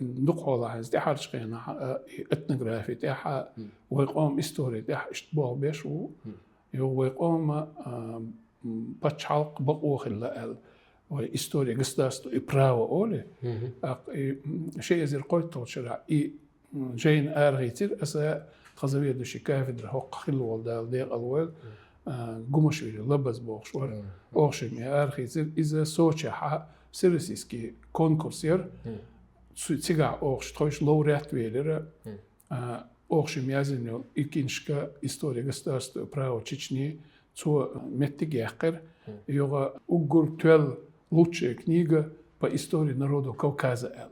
ندقوا هز تاع حرشقينا اتنوغرافي تاع ويقوم استوري تاع اشتباه بيش ويقوم باتش حلق بقوة خلا وإستوريا قصداستو إبراو أولي شيء زي القويتو شرع جين آرغيتر أسا خزوية دوشي كافدر هوق خلو والدال ديق الوال قمش ويلي لبز بوغشور أوغشم يا آرغيتر إذا سوچا حا سيرسيسكي كونكورسير تيغا أوغش تخوش لوريات ويلر أوغشم يازنو إكينشكا إستوريا قصداستو إبراو تشيچني تو مеттиг яқыр йога угур төл лучшая книга по истории народов Кавказа.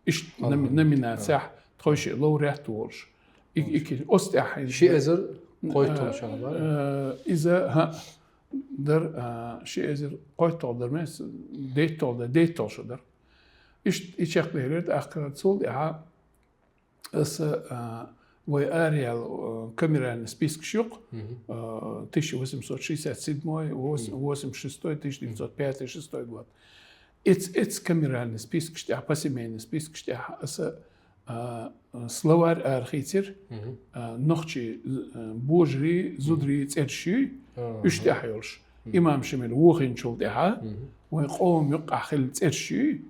Иш номинация тхойши лауреат волш. Ики остяхин. Шиезер قويتول شغله. إذا در شيء قويتول در مس ديتول شو در. إيش يقدرت أخر تصل إها أس وأريال كاميرا список شق 1867 86 1905-6 год. It's камеральный список, что посемейный список, что словарь архитектор, ночи божри зудри церши, اشتاحيلش. إمام شمل وخين شول دها ويقوم يقع خل церши,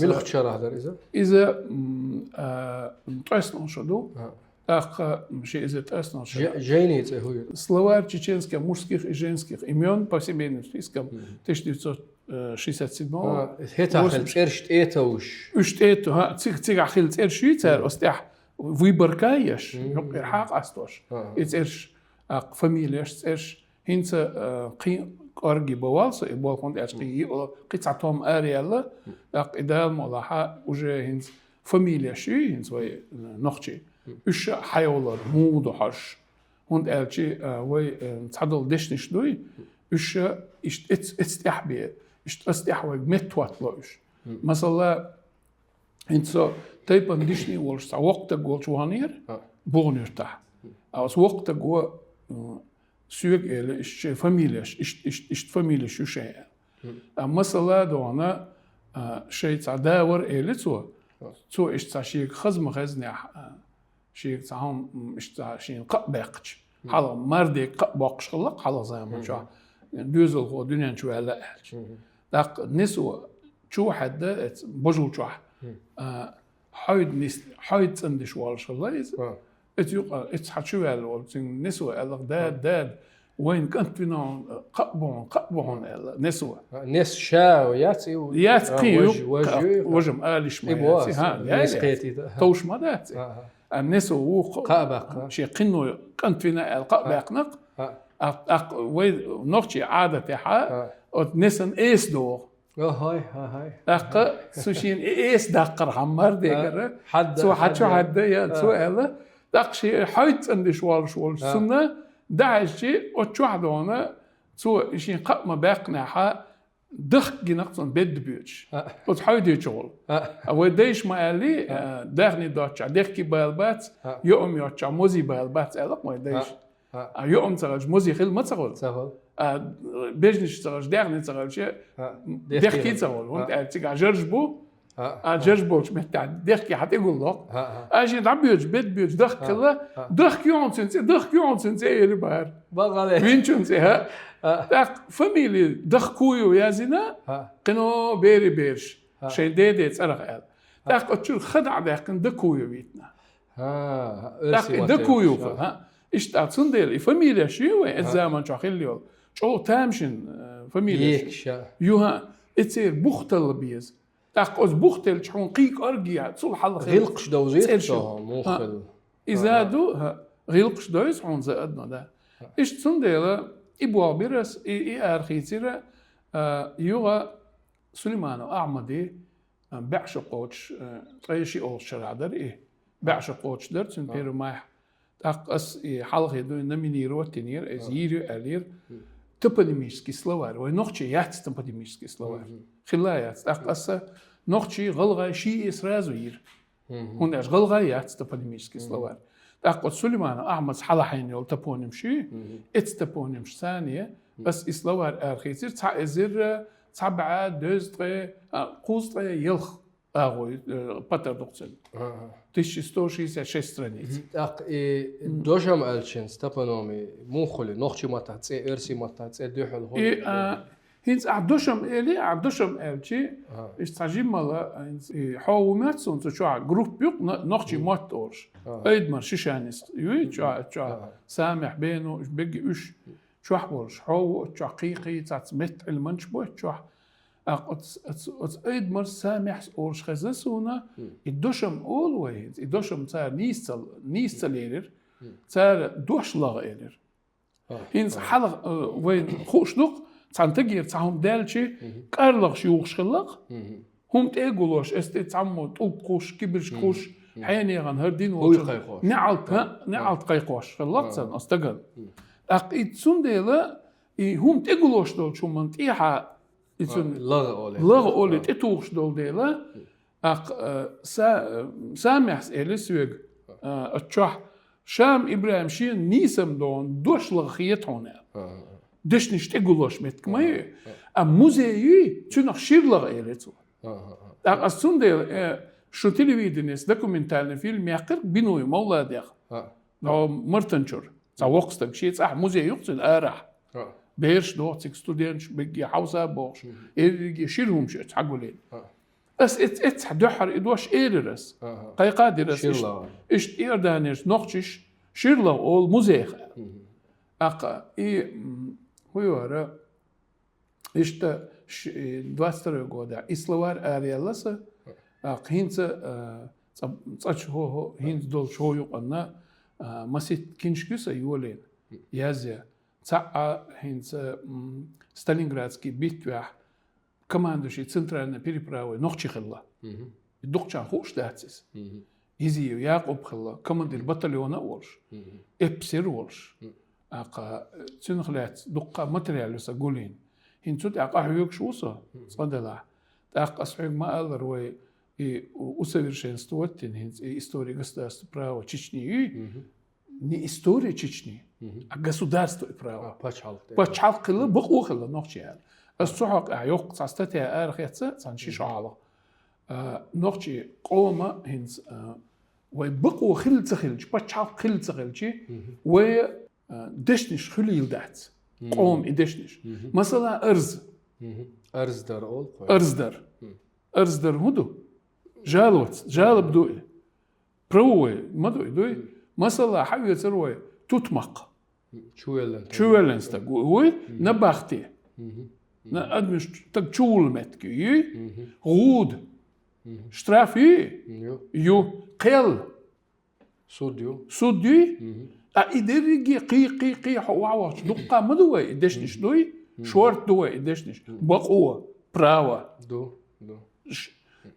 ملخ شرح در إذا تأصلا شدو شيء إذا تأصلا شدو جيني هو словарь чеченских мужских и женских имен по семейным спискам 1967 هتا خل цершт этауш اشتيتو ها تيغ خل церши цер остях выборкаешь يقر حق أستوش إترش فاميليش церш هنسا أرجي بوالس يبغون أشقي قطعتهم أريالا إذا ملاحة وجه هنس فاميليا شيء هنس وي نخشي إيش حيولر مود وحش هند ألشي وي تعدل دشنش دوي إيش استحبي إيش استحوي متوات لوش مثلا هنسا تيبا دشني ولش وقت قول شو هنير بونيرتاح أو وقت قول سوق إلى إيش فاميليش إيش فاميليش شو شيء مثلا دونا شيء تعداور إلى تو إيش تعشيك خزم خزني شيء تعهم إيش تعشين قبقش حالا مردي قبقش خلق حالا زي ما شو دوزل هو دنيا شو هلا دق نسوا شو حدا بجول شو حيد سندش والش الله اتحشوا على والتين نسوا الله داد وين كنت فينا قبون نسوا نس شاو ياتقي وجم آلش ما ياتي ها توش ما داتي النسوا قابق شيء قنو كنت فينا القبقنق وين نقشي عادة حا نسن إيس دور هاي دق سوشين إيس دقر حمر ديكر سو حد يا سؤال دقشي حيت عندي شوال سنة دعشي وتشوحدونا سو شين قط ما باقنا حا دخ جنقصن بيد بيوتش وتحيد شغل وديش ما قال لي دغني دوتش دخكي بالبات يوم يوتش موزي بالبات قالك ما ديش يوم ترج موزي خل ما تقول بيجنش ترج دغني ترج شيء دخكي تقول وانت تيجي جرج بو جرج بوش متاع دخكي حتى يقول لك اجي دعبيوش بيد بيوش دخ كله دخ يون سنتي اللي بار بغالي وين شنتي ها دخ فاميلي دخ كويو يا زينا قنو بيري بيرش شي ديدي تصرخ قال دخ اتشور خدع دخ دكويو بيتنا دخ دكويو ها ايش تعصن ديل فاميليا شيء الزمن شو خليو شو تامشن فاميليا يوها اتير بوختل بيز دخ از بوختل شون قيك ارجيا تصل حل غلقش دوزيت موخل إذا دو غلقش دوز عن زادنا ده إيش تصنديله إبوا بيرس أرخيتيره يوغا سليمان أحمدي بعش قوتش أيشي أول شرع در بعش قوتش در تنبير ماح تقص حلقة دو نمينيرو تنير أزيرو ألير تبديميشكي سلوار ونخشي يات تبديميشكي سلوار خلايات تقص نخشي غلغة شيء إسرازوير هوناش غلغايات تبديميشكي سلوار تقول سليمان أحمد حلحين يول تبونيم شيء تبونيم ثانية بس إسلوار أرخيتير تعزير تبع دوز تري قوز تري يلخ أغوي باتر دوكسن 1166 страниц. أق دوشم ألشين ستابانومي مو خلي نخشي ما تحتسي إرسي ما تحتسي دوحل هون. هينز عدوشم إلي عدوشم إلشي استعجب مالا هينز حاومات سون شو جروب بيق نخشي ما تورش. أيد مر شيشانيس يوي شو سامح بينه بيجي إيش شو حورش حاو شو حقيقي تعتمد المنش بوه شو أت أيد مر سامح أورش خزسونا الدوشم always الدوشم صار نيستل إيرر صار دوش لاغ إيرر هينز حلق وين خوشلق تانتجير تعهم دالشي كارلق شيوخ شلق هم تيجولوش تعمو توقوش كبرش كوش حيني غن هردين وش نعلت قيقوش خلق سن أستقل أقيد سنديلا هم تيجولوش دول شو منطيحة لغ أولي تتوخش دول ديلا سامح إليسويق أتشح شام إبراهيم شين نيسم دون دوش لغخيت هنا دش نشتغلوش متك ما موزيي تنخ شيرلغ إيرتو أصلاً ده شو تلفزيونيس دوكيومنتالي فيلم يقر بينوي مولا ده لو مرتنشر سواقستك شيء صح موزيي يقصد أرح بيرش دوتك ستودنتش بيجي حوزة بوش يجي شيلهم شيء حقولين بس ات دحر إدواش إيررس قاي قادرس إيش إيردانيش نقشش شيرلا أول موزيخ أقا هو يورا إشتا دواستر جودا إسلوار أريالسا هينز صش هو هينز دول شو يقولنا مسيت كينشكوسا يولين يازيا تاع هينز ستالينغرادسكي بيتوح كماندوشي центральная переправа نوخشي خلا الدقشان خوش داتسيس يزي ياقوب خلا كماندير بطليونا ورش إبسير ورش أقا تنخلات دقة ماتريالوسا قولين هنتود أقا حيوك شوصا صدلا أقا صحيح ما أذر وي усовершенствовать истории государства права Чечни не история Чечни, а государство и право. Почал кылы бық оқылы нохчияр. الصحق أعيق تستطيع أرخيتها تنشيش على نقطة قوما هنز ويبقوا خلت خلج بتشعب خلت خلجي ودشنش خليل دات قوم إدشنش مثلا أرز در أول أرز در هدو جالب دوي بروي ما دوي مثلا حاول تروي تطمق شو يلنستقوي نبختي نا أدمش تقول متكي غود شترافي يو قل صوديو أيدرجي قي حواش دقة مدوي إدشنش دوي شورت دوي إدشنش بقوة براوة دو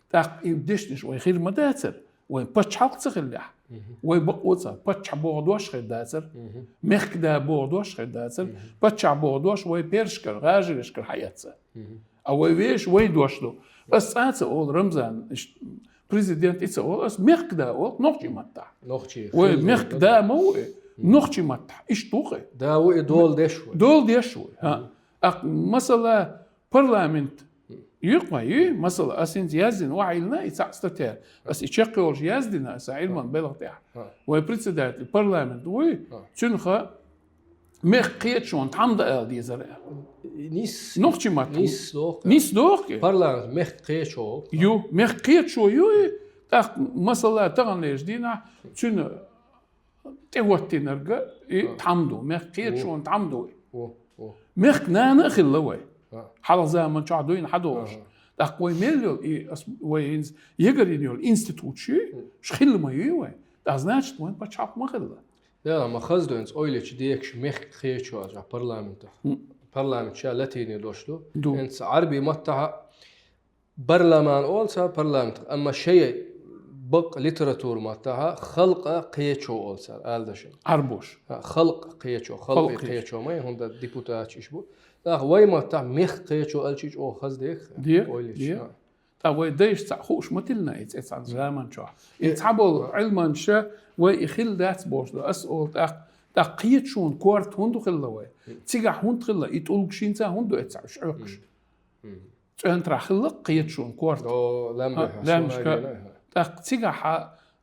تاق إدشنش ويخير مداتر وين بتشحق تخلح ويبقوتها بتشع بوردوش خداتر مخك دا بوردوش خداتر بتشع بوردوش ويبيرشكر غاجرشكر حياتها أو ويش ويدوشلو بس أنت أول رمزان بريزيدنت إتس أول بس مخك دا أول نوخي متح ومخك دا موي نوخي متح إيش توخي دا وي دول ديشوي ها مثلا برلمنت يقوي مثلا أسنت يزن وعيلنا يتعستتها بس يشقيولش يزدنا سعيلمان بلغتها وبريتسدات البرلمان وي تنخا مخيت شون تعمد آل دي زرع نيس نوخشي مات نيس دوخ برلمان مخيت شو يو مخيت شو يو مثلا تغنيش دينا تن تهوتي نرجع تعمدو مخيت شون تعمدو مخ نانا خلوي حالا زمان شعدوين حدوش تقوي مليو وينز يقرينيو الانستيتوت شي شخيل ما يوي دازناش وين بتشعب ما خلا لا ما خزدونس اويلش ديكش مخ خيچو اجا برلمان شا لاتيني دوشلو انس عربي متها برلمان اولسا برلمان اما شيء بق ليتراتور متها خلق قيچو اولسا الدشن عربوش خلق قيچو ما هوندا ديبوتات يشبو وي ما تاع مخ قيچو الچيچ او خزديك دي تا وي ديش تاع خوش متلنا اتس عن زمان شو يتعبوا علما شا وي خل دات بوش اسول تا قيچون كورت هوندو خلا وي تيغا هوند خلا يتولك شينتا هوندو اتسع شعقش أنت راح خلق قيد شون كورت لا مش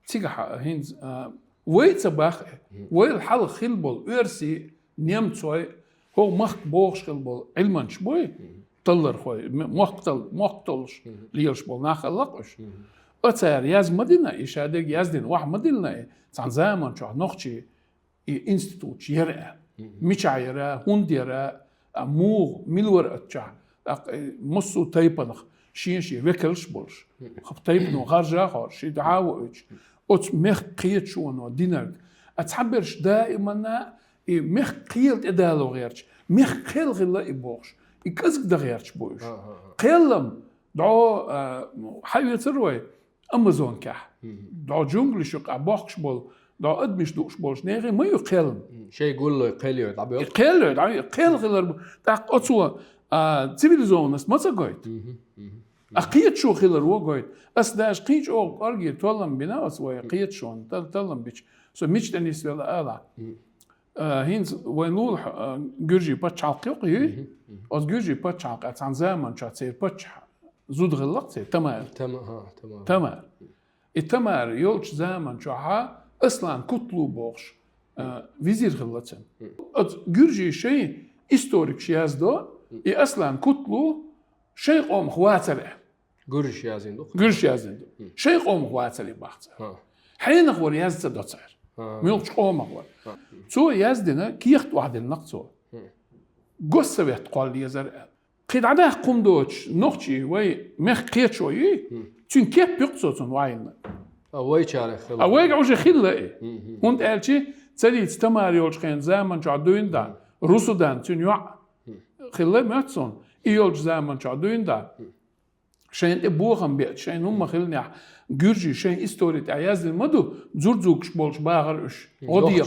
تيجا هينز ويت باخ ويل حل خلبل أرسي نيمتوي هو مخ بوش خلبل علما شبوي طلر خوي مقتلش ليش بول ناخلقش أتسير ياز مدينة إشادك يازدين واحد مدينة عن زمان شو نخشي إنستيتوت يرى ميشا يرى هوند يرى مو ملور أتشع مصو تايبنخ شي وكلش بولش خب تايبنو خارجة خارج شي دعاوج أت مخ قيد شونو دينك أتحبرش دائما مخ قيد إدالو غيرش مخ قيل غلا إبوش يكزك دا غيرش بوش قيلم دعو حيوة تروي أمازون كح دعو جونجلي شق أبوخش بول دعو أدمش دوش بولش نيغي ما يقيلم شي يقول له يقيل يدعبي يقيل غير تاق أتسوى تيفيليزونس ما تقويت أقيت شو خيلر وقويت أسداش قيش أو أرجي تولم بنا أسوى قيت شون تولم بيش سو ميش تنيس ولا ألا هينز وينول جورجي باتشالق يقي أز جورجي باتشالق أتعن زمان شاتير باتش زود غلط سير تمام التمار يولش زمان شوها أصلاً كتلو بوش وزير غلطن أز جورجي شيء هيستوريك شيازدو أصلاً كتلو شيء قوم خواتله جورج يازين شيء قوم خواتله بحث حين أخور يازد دوتسر ميلش قوم أخور سو يازدنا كيخت واحد النقصو قصة بيتقال لي يزر قيد عدا قوم دوتش نقشي وي مخ قيت شوي تون كيف بيقصوتن واين أوي شارع خلا أوي عوجي خلا هند قالشي تسالي تستمر يولش خين زمان شعدوين دا روسو دان تون يوع خلا ماتسون يولش زمان شعدوين دا شين ابوهم بيت شين هم خلني جورجي شين استوريت عياز المدو زورزوكش بولش باغرش غدي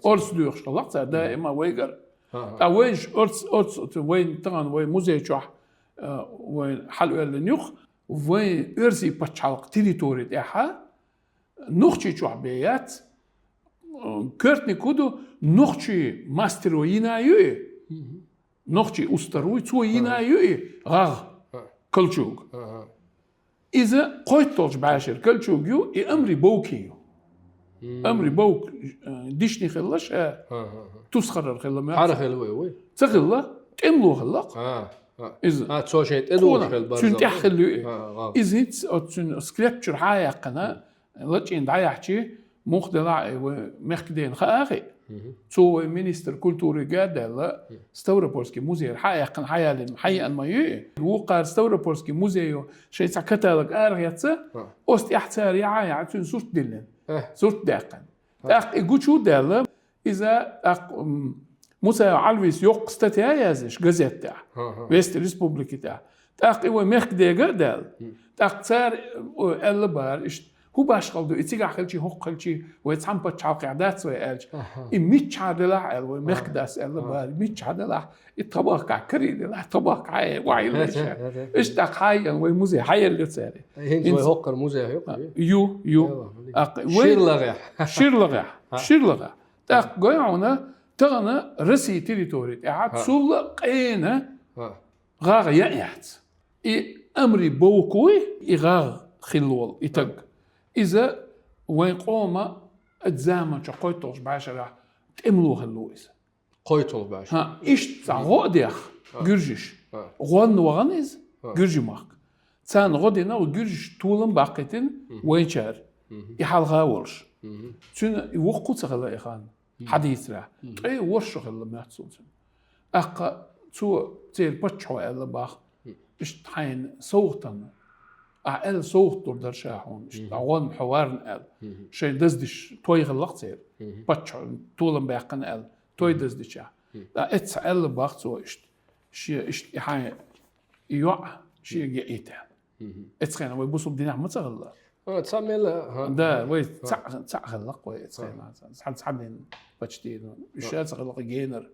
أرس ديوخش الله دائما ويجر أويش أرس وين طبعا وين موزي شح وين حلو النيوخ وين أرسي بتشالق تيريتوريت إحا نخشي شح بيات كرتني كودو نخشي ماستروينا يو نخشي أستروي توينا يو غاغ كلشوج إذا قيتلش بعشر كلشوج يو أمري بوكيو أمري بوك ديشني خلش تسخر خلا ما عارف خلوي تخلا تملو خلق إذا تسوشيت إدو خل شن تحلو إذا تسون سكريبتشر حياة قنا لطين دعيحتي مخدلع ومخدين خاخي سو مينستر كولتوري قادة ستوربولسكي موزي حقيقة حياة حقيقة ما يي وقار ستوربولسكي موزي شيء كتالك أرغيتسا أست إحتار يعايا عتون صورت دلن صورت داقن داق يقول شو دالة إذا موسى علويس يوق ستاتيا يازش غازيتا ويست ريسبوبليكي تا داق إيوه مخديقة دال داق تار ألبار هو باش قلدو إتيجا خلشي هو خلشي ويتسام بتشاق عادات سويالج إميتش عدلا ألو مخداس ألو بار إميتش عدلا الطباق كريد لا طباق عاي وعيلش إيش تاق هاي ويموزي هاي اللي تصير هين شوي هوكر موزي هيك يو شير لغة تاق قيعونا تغنى رسي تريتوري إعاد سول قينا غاغ يأيات أمري بوكوي إغاغ خلول إتق إذا وين قوما الزامن شقيتوش بعشرة تملوها اللويس قيتول بعشرة ها إيش تعوديخ جرجش غون وغنيز جرجي ماك تان غدينا وجرجش طولن باقيتين وين شار يحال غاولش تون يوقت غلا إخان حديث له أي ورش غلا ما تصوت أق تو تير بتشوا إلا باخ إيش حين صوتنا أقل صوت در شاحون عوان حوارن قال شيء دزدش توي غلقت سير بتشع طولن باقن قال توي دزدش لا اتس قال باخت سو شيء حي يوع شيء جئته اتس خنا ويبوسوا بدينا ما تغلى تسمي لا ده وي تع غلق وي اتس خنا حد بتشتين اشياء تغلق جينر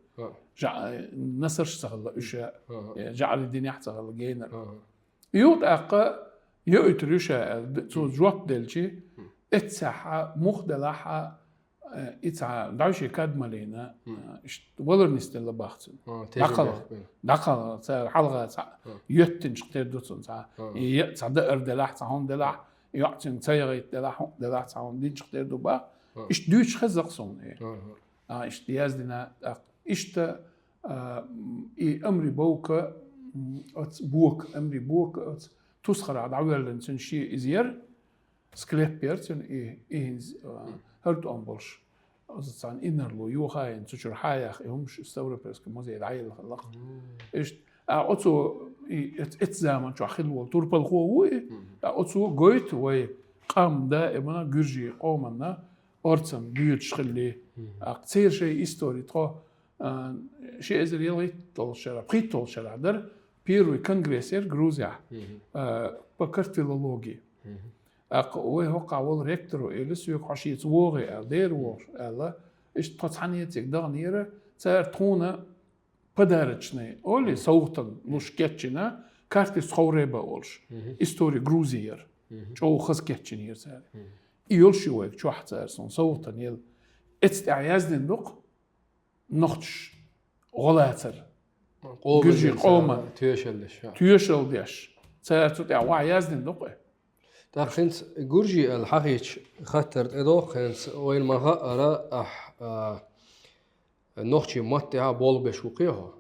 جع نسرش تغلق اشياء جعل الدنيا تغلق جينر يوت أق يؤتريشا تو جواب دلشي اتساحة مخدلحة إتسع دعوش يكاد مالينا ولر نستل باختن دقل صار حلقة يتنش قتير دوتن صار يتسع دقر دلح صهون دلح يعطن تيغي دلح صهون دينش قتير دوبا إيش دوش خزق صون إيش دياز دينا إيش أمري بوك بوك أمري بوك تسخر على عوالن تنشي إزير سكليبيرتن إيهنز هرت أنبولش أصلاً إنرلو يوخاين تشر حياخ همش استوري برسك مزيد العيل خلق إيش أتو إتزامن شو خلوا توربل هو أتو جويت وي قام دائما جرجي قومنا أرتم بيوتش خلي أكثر شيء إستوري ترى شيء إزري يلغي تلشرا بريت تلشرا در بيروي كونغريسير غروزيا بكرت فيلولوجي وهوقع وول ريكترو إلس يقعشي تواغي دير وور ألا إيش تطحنيتك دغنيرة صار تونه بدارتشني أولي صوتن لوشكتشنا كارتي صوريبا أولش إستوري غروزير شو خسكتشنير صار يولش يوك شو حتى صون صوتن يل استعيازن دق نختش غلاتر جرجي قوما تيشلش صار تطيع وعيازن دق تاخنت جورجي الحقيقة خطرت إدوخنت وين ما هقرا نختشي متها بول بشوقيها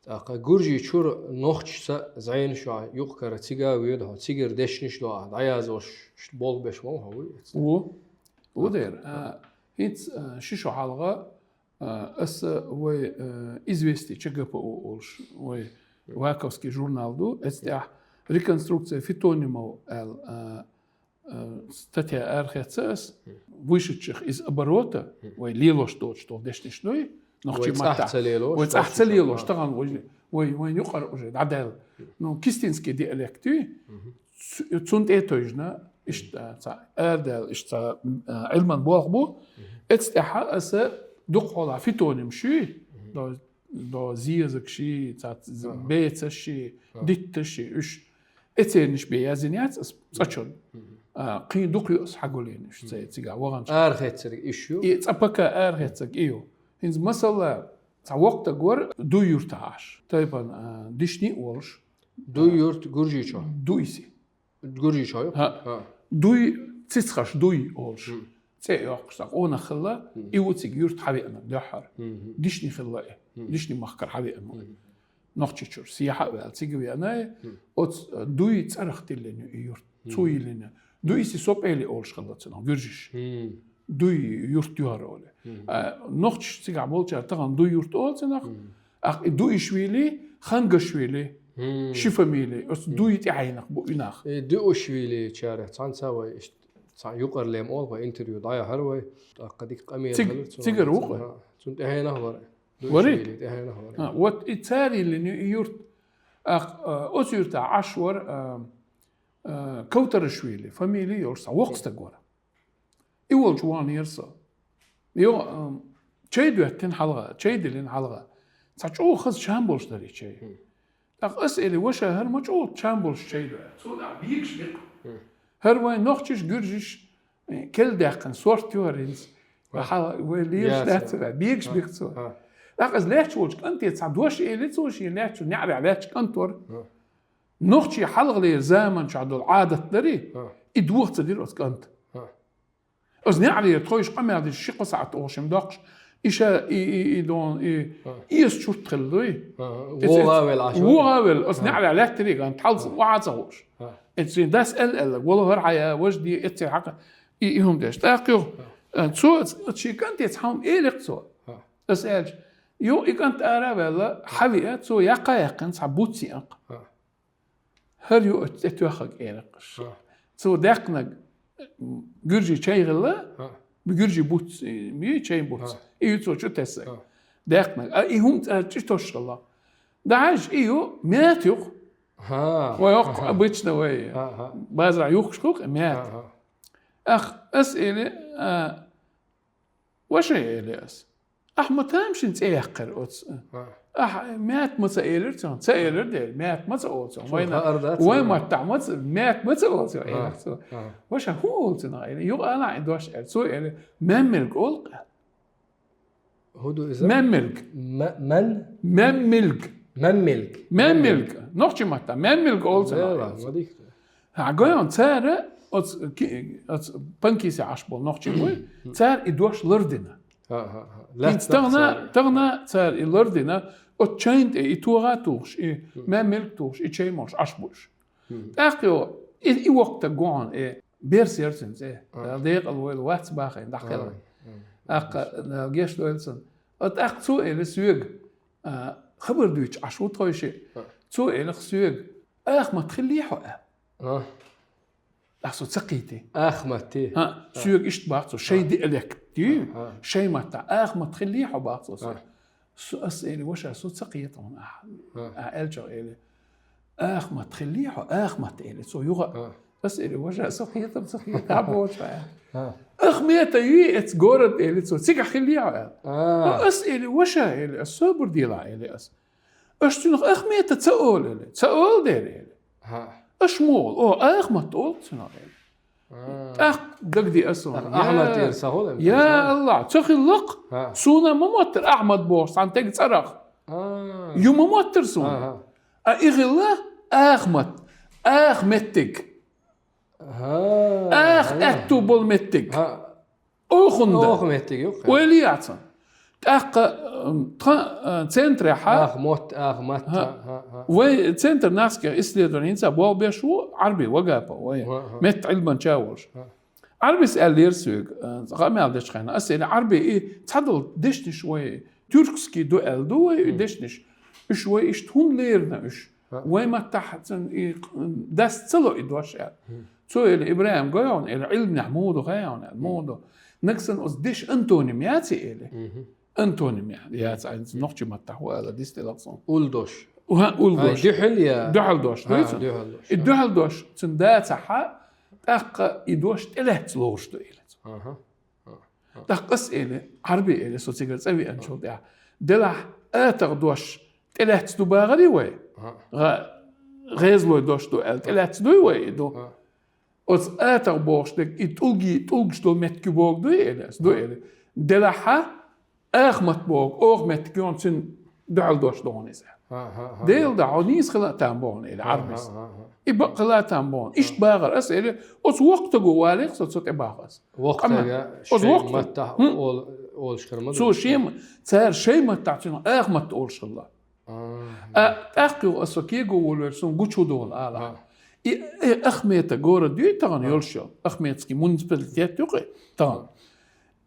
تاق جورجي شور نختش زين شو يقكر تيجا ويده تيجر دشنش لو عيازوش بول بشمو هو ودير هيت شيشو حلقة اس وي известий ЧГП олш وي واكوسكي журнал دو استح реконструкция фитонимов статья архетсес вышедших из оборота وي ليلوش тот что дешнишной نختي متى وتحت ليلوش طبعا وي يقرأ уже عدل نو كيستينسكي ديالكتي تسونت اتوجنا إيش أردل إيش علما بوغبو استح اس دقولا فيتونيم شي دو زيزك شي تاع بيت شي ديت شي إيش اتنش بيازنيات صچون قين دوقيوس حقولين إيش تيجا وغنش أرخيتسك إيشو يتبقى أرخيتسك إيو هنز مثلا تاع وقت غور دو يورتاش طيبا ديشني أولش دو يورت غورجيشو دويسي غورجيشو ها دوي تسخش دوي أولش تي يقصق أنا خلا إيوتيك يورت حبيبنا دحر ديشني خلا ديشني مخكر حبيبنا نختشور سياحة بالتيجي أنا أت دوي تأرخت لنا يورت توي لنا دوي سوب إلي أولش خلتنا غورجيش دوي يورت يهار أولي نختش تيجي عبول ترى دوي يورت أولتنا دوي شويلي خنق شويلي شفميلي أس دوي تعينك بويناخ دو شويلي تشاره تان سوي يقر لهم أول وإنتريو ضايع هروي قديك قميص تيجر وقع سنت هنا هو وريك وات إتاري اللي يورت أسيرت عشور كوتر شويلي فاميلي يورسا وقت تجورا إول جوان يرسا يو تشيدو هتين حلقة تشيد لين حلقة تشو خذ شامبولش داري تشي أسئلة وشا هر ما تشو شامبولش تشيدو سودا بيكش بيق هر وين نختش جرجش كل دقن صورت يورينز وليش لا بيكش بيقصو لقز ليش وجك أنت تصدوش إيه ليش ليش نعرف عليك كنتور نختشي حلق لي زمن شعدو العادة تدري إدوخ تدير أسكنت أز نعرف تخويش قمة هذا الشيء قصعت أوشم دقش إيشا إيدون إيش شو تخلوي وغاول أز نعرف عليك تري أنت حلص وعاد صوش إنسان داس ال والله هرعيا وجدي إتي حق يهم داش تاقيو سو تشي كنت يتحوم إيه لقصو أسألش يو إكنت أرابيلا حبيئة سو يقن صبوتي أنق هر يو أتوخق إيه لقش سو داقنق جرجي شيء غلا بجرجي بوت مي شيء بوت إيه سو شو تسق داقنق إيهم تشتوش الله دعاج إيو ماتيو ويوقع بيتشنا ويا بازرع يوخشكوك مات أخ أسئلة وش هي إلياس أحمد تامش أنت إيه قرأت مات مسائل تون سائل ده مات مسأول تون وين ما تعمد مات مسأول تون وش هو تنا يو أنا عندوش سؤال ما ملك أول هدو إذا مملك من مملك نوخش ماتا مملك also ما ديك هاجون تسار أت بنكيسي عشبول نوخش بوي تسار إدوش لردنا لا تغنا تسار لردنا أتشينت إتوغا توش مملك توش إتشي مش عشبوش أخيو إي وقت جوان بيرسيرتن ديق الواتس باخين داخل جيش دويلسن أت تو سويق خبر دويتش عشو تويشي تو سويق ما تخليه حقه أخسو تسقيتي ما تي سويق إشتباعتو شيء دي إليك دي شيء ما ما تخليه حباعتو سو أسئلي وش أسو تسقيتهم ألجو إلي ما تخليه ما تقلي سو يوغا أسئلي وش أسو خيطة عبوش ميتا يي اتجورد إلي سو تسيق خليه أسئلي وش إلي الصبر ديلا إلي أشتنخ ميتا تسأول إلي تسأول دير إلي أشمول ما تقول سنو إلي دقدي أسو أحمد تيرسهول يا الله تخلق سونا مموتر أحمد بوش عن تيجي تصرخ يوم مموتر سونا إغلا متك أكتوبل متك أخندا متك ولياتن تسنتر مت وي تسنتر ناسكا إسليدون إنسا بوال بيشو عربي وقابا وي مت علما تشاورش عربي سأل ليرسوق غامي على دش خينا أسئلة عربي تحضل دشني شوي تركسكي دو دشنش شوي إشتون ليرنا وي ما تحت داس تلو إدواش سؤال إبراهيم قاون العلم نحمود غاون المود نكسن أصدش أنتونيمياتي إلي أنتونيميات يعني نحكي ما تحوى على ديست الأقصان أولدوش أولدوش دحلدوش الدحلدوش تندات حق إدوش تلهت لورش دو إلي أسئلة عربي إلي سو تيجر تسوي أنشو دلح أتغدوش تلهت دو باغري وي غيزلو دوش دو تلهت دو وي دو أس أتغبوش دك إتولجش دو متكبوك دو إلي دلح متبوك متكيون تن دحلدوش دونيزه ديل دعونيز خلا تامبون إلى عربيس يبقى خلا تامبون إيش باغر أسئلة أس وقت جوالك صوت إباغس وقت شيء ما تح أول شكرا سو شيء صار شيء ما تعطينا ما تقولش الله أخيو أسوكي جوال سون جوتشو دول على أخميت جورا دي تغني يلشوا أخميتسكي منسبلتيات يقي تغن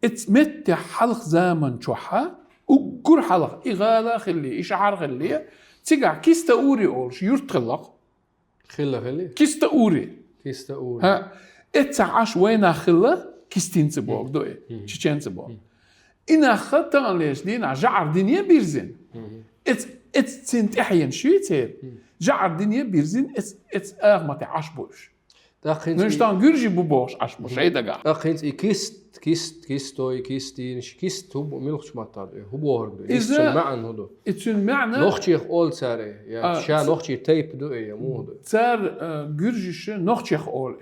اتمت حلق زمن شوحة وقر حلق إغالة خلي إشعار خلي تيجع كيستا أوري أولش يرتخلق خلي كيستا أوري ها اتعاش وين خلا كيستين تبوك دوي تشين تبوك إن خطر ليش دينا جعر دنيا بيرزين ات سنت أحيان شيتير جعر دنيا بيرزين ات أغمت عشبوش نشتان جرجي بوبوش عشبوش هيدا قاع أخينت كيست هو ملخش مطار هو بورد إذا معن هدو اتسون معنى نخشي أول ساري يعني شا نخشي تيب دو إيه مو هدو صار جرجيش نخشي أول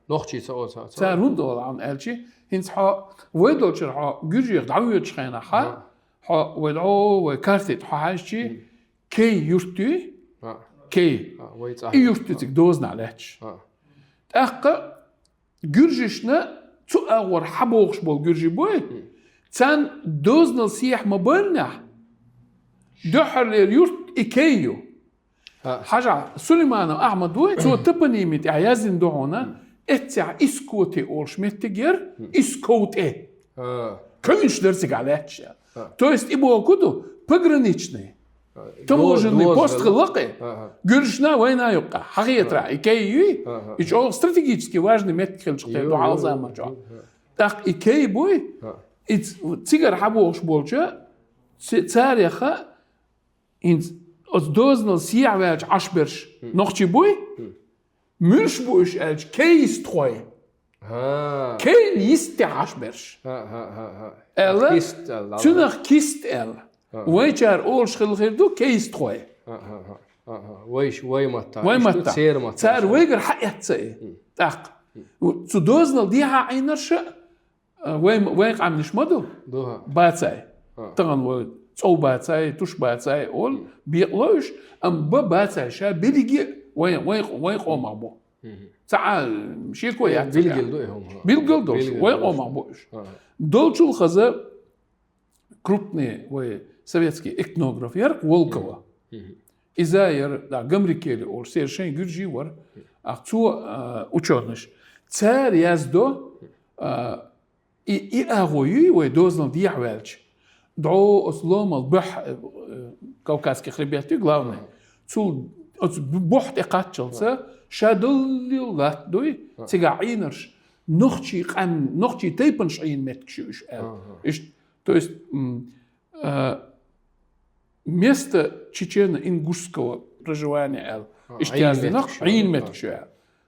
نخشي سأول صار هدول عن ألشي هنس حا ويدول شرح جرجي دعوة شخينا حا ودعو وكارتت حاجتي كي يرتي كي يرتي تقدوزنا عليهش أقا جرجيشنا تأور حبوغش بول جرجي بوي تان دوزنا السياح مبرنح دحر يرت إكيو حاجة سليمان أحمد بوي تو تبني مت عيازين دعونا اتع إسكوتي أولش متجر إسكوتي كلش درسك عليهش تو است إبوه كدو بقرنيشني تموجني بوست خلقي جرجنا وين يقع حقيقة رأي كي إيش أو استراتيجيتي واجد متكل شقتي دو عالزة ما جا تاق إكي بوي إت تيجر حبوش بولجا تاريخا إن أصدوزنا سيع واج عشبرش نختي بوي مش بوش ألج كيس تروي كي يستي عشبرش ألا تنخ كيست أل ويجار أولش خير دو كيس تروي وي متا سار ويجر حقيقة سي تاق تدوزنا ديها عينرش وين عم نشمدو دوها باتساي تغن صوباتاي تشباتاي أول بيقلوش أم بباتاي شا بيلجي وين قوم عبو تعال مشي كويا بيلجلدوش وين قوم عبوش دولشو الخزا крупные советские этнографы Волкова إزاير دا أمريكيلي أول سيرشين جرجي ور أختو ученыш царь яздо и أغوي ودوزن ديح والش دعو أسلام البح كوكاسكي خربياتي главное цул بحت إقاتشلسا شادل لات دوي تيجعينرش نخشي تيبنش عين متكشوش إيش то есть место чечено-ингушского проживания عين متكشوش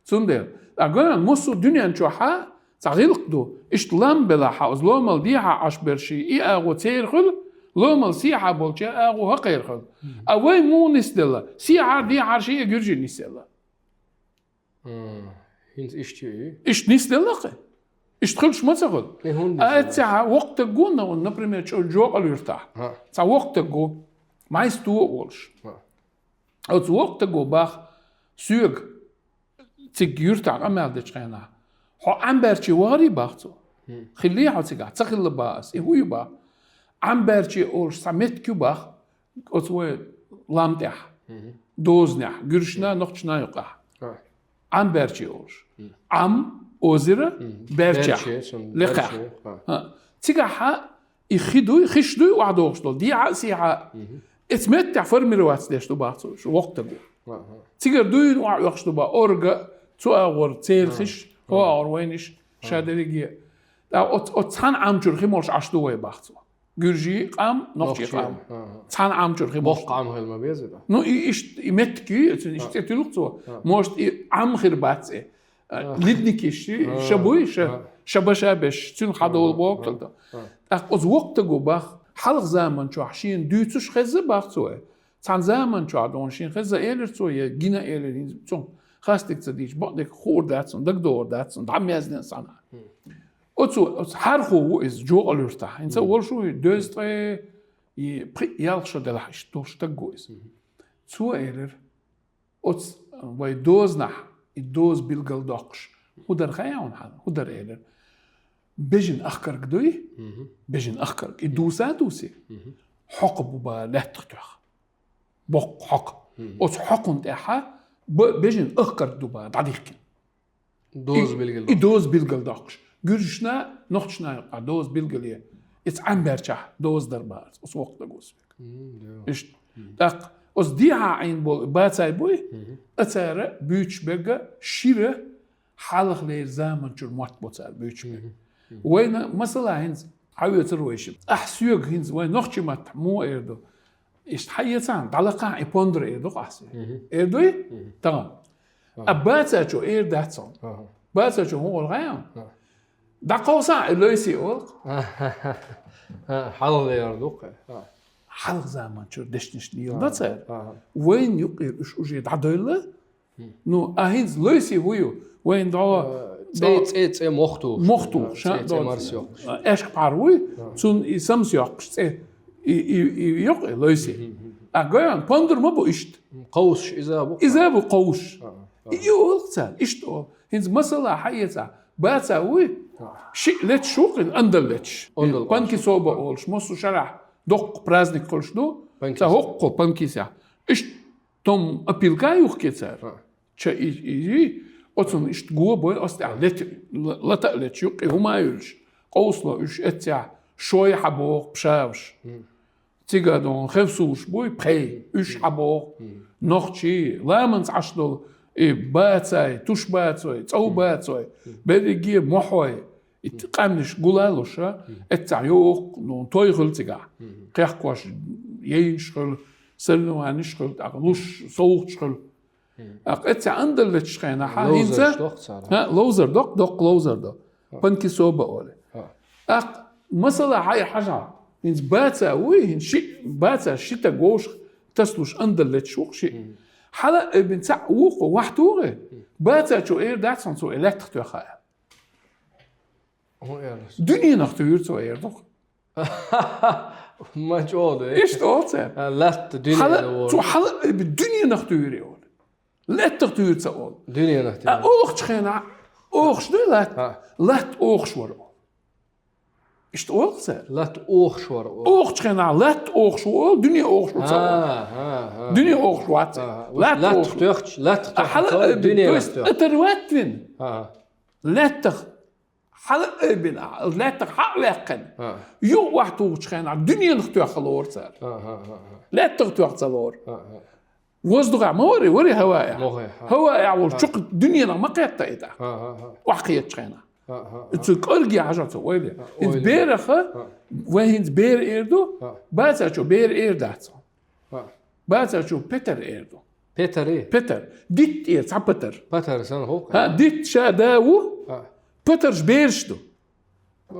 سندر أقول مصر دنيا نشوحها تعلقدو اشتلام بلاحة أزلوم الديحة عشبرشي إي أغو تيرخل لوم السيحة بولشي أغو هقيرخل أوي مو نسدلا سيحة دي عرشية جرجي نسدلا هنز إشتي إيش نسدلا اشتخلش ما تقول أتسعى وقت قونا ونبرمي جو اليرتاح تسعى وقت قو ما يستوى أولش أو وقت قو باخ سيوغ تيج يرتاح أمال ديشخينا هو عم برشي واري باختو خليها تيجا تخيل باس هو يبا عم برشي أولش سمت كوباخ أتوه لامتح دوزنح جرشنا نقشنا يقع عم برشي أولش عم أوزرة برشة لقح تيجا ها يخشدو وعدوش دي عسيها اتمتع فرمي رواتس ديش تو باختو شو وقت جو تيجا دوين وعيوخش با أورجا تو أور تيرخش هو أوروينش شادريجية تان عمجر خيمورش عشتوه باختو جرجي قام نقشي قام تان عمجر خيمورش قام هالما بيزيدا نو إيش يمتكي إيش تلقطه موش عم خرباتي لدنيكيش شبوي شبش تون خدول بوقتلدا أز وقت جو باخ حلق زمان شو عشين دوتش خزة باختوه تان زمان شو عدونشين خزة إيلر توه جينا إيلر تون خاستك تديش بعدك خور داتسون دك دور داتسون دعم يزنين سنة أتو حرخو إز جو ألورتا إنسا ورشو دوزتري يالشو دلحش توش تجوز تو إيلر أتس واي دوزنح الدوز بالجلدقش هدر خياون حال هدر إيلر بيجن أخكر قدوي بيجن أخكر الدوسي حقب با لا تختخ بق حق أتس حقن تاعها بيجن أخكر دوبا دعديكن دوز بالجلدقش جرشنا نخشنا دوز بالجلية إتس عم برشح دوز دربارز أس وقت جوز إيش دق أس ديها عين بول باتاي بوي أتارة بيتش بقى شيرة حالخ لير زمن شو موت بوتال بيتش بقى وين مثلا هنز حاول ترويش أحسيوك هنز وين نخشي مات مو إردو إيش حياتان دلقا إبوندر إردو قاسي إردوي تمام أباتا شو إرداتون باتا شو هو الغيام دقوسا لويسي أولق حلق يردوق حلق زمان شو دشنش نيل داتسر وين يقير إش أجيد عدوله نو أهينز لويسي هويو وين دعوة تيت مختو شان مارسيو أشك باروي تون يسمسيوقش يقير لويسي أقويان بندر ما بو إشت قوش إذا بو قوش يقولق تال إشتو هنز مثلا حياتا باتا وي شيء لتش شوقن أندلتش بانكي صوبة أولش مصر شرح دق برازنك كلش دو تهوق بانكي سا إيش توم أبيلكا يوخكي تار شا إيجي أتون إيش تقوى بوي أستع لا تقلتش يوقي هما يلش قوصلا إيش أتع شوي حبوق بشاوش تيجا دون خفسوش بوي بخي إيش حبوق نوخشي لامنس عشدل باتاي توش باتاي تو باتاي بدي محوي اتقامنش قولالوشا اتعيوق نون تويغل تيغا قيحكواش يينشغل سلوانشغل اغلوش صوغشغل اتع اندلتش خينا حاينزا لوزر دوق لوزر دو بنكي صوبة أولي مثلا هاي حاجة إنز باتا وين شيء باتا شيتا جوش تسلوش اندلتش وقشي حالا بنتاع وقو وحدوغي باتا شو إير داتسون سو إلكتر تو خايا دنيا نختوير سو إير دوغ ما جوده إيش تقول لا الدنيا حلا شو حلا بالدنيا نختوري أول لا تختور تقول الدنيا نختار أوخش خنا أوخش لا أوخش ورا إيش تقول لا تأوخ شور أوخش خنا لا أوخش أول دنيا أوخش تقول دنيا أوخش وات لا تختخش لا تختخ حلا الدنيا أترواتن لا تخ حلا بنا لا تخ حق لقن يو واحد أوخش خنا الدنيا نختور خلور صار لا تختور صلور وصدق وري هواء والشق الدنيا ما قيت تايتا وحقيت خنا تقولي عجبت ويلي البارخه وين بير ايردو باتا شو بير ايردات باتا شو بيتر ايردو بيتر ديت اير صح بيتر سنه هو ديت شا داو بيتر بيرشدو